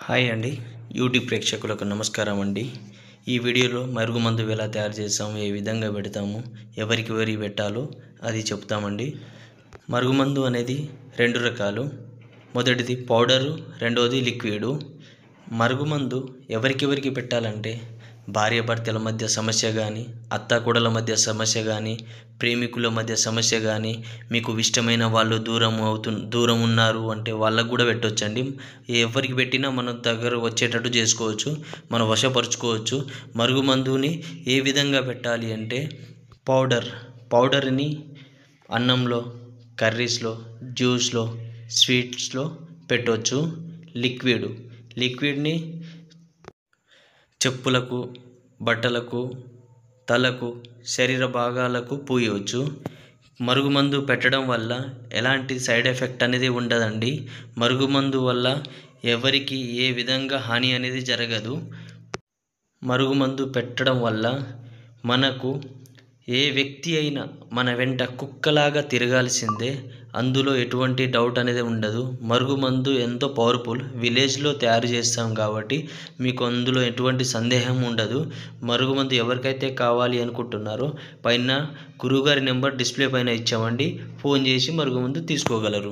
Hi అండి. YouTube ప్రేక్షకులకు నమస్కారం అండి. ఈ వీడియోలో మరుగుమందు ఎలా తయారు చేస్తాము, ఏ విధంగా పెడతాము, ఎవరికి పెట్టాలో అది చెప్తామండి. మరుగుమందు అనేది 2 రకాలు. మొదటిది పౌడరు, రెండవది లిక్విడు. మరుగుమందు ఎవరికి పెట్టాలంటే భార్యాభర్తల మధ్య సమస్య కానీ, అత్తాకోడల మధ్య సమస్య కానీ, ప్రేమికుల మధ్య సమస్య కానీ, మీకు ఇష్టమైన వాళ్ళు దూరం ఉన్నారు అంటే వాళ్ళకు కూడా పెట్టొచ్చండి. ఎవరికి పెట్టినా మన దగ్గర వచ్చేటట్టు చేసుకోవచ్చు, మనం వశపరుచుకోవచ్చు. మరుగుమందుని ఏ విధంగా పెట్టాలి అంటే పౌడర్ని అన్నంలో, కర్రీస్లో, జ్యూస్లో, స్వీట్స్లో పెట్టవచ్చు. లిక్విడ్ని చెప్పులకు, బట్టలకు, తలకు, శరీర భాగాలకు పూయవచ్చు. మరుగుమందు పెట్టడం వల్ల ఎలాంటి సైడ్ ఎఫెక్ట్ అనేది ఉండదండి. మరుగుమందు వల్ల ఎవరికి ఏ విధంగా హాని అనేది జరగదు. మరుగుమందు పెట్టడం వల్ల మనకు ఏ వ్యక్తి అయినా మన వెంట కుక్కలాగా తిరగాల్సిందే. అందులో ఎటువంటి డౌట్ అనేది ఉండదు. మరుగుమందు ఎంతో పవర్ఫుల్. విలేజ్లో తయారు చేస్తాం కాబట్టి మీకు అందులో ఎటువంటి సందేహం ఉండదు. మరుగుమందు ఎవరికైతే కావాలి అనుకుంటున్నారో పైన గురువుగారి నెంబర్ డిస్ప్లే పైన ఇచ్చామండి. ఫోన్ చేసి మరుగుమందు తీసుకోగలరు.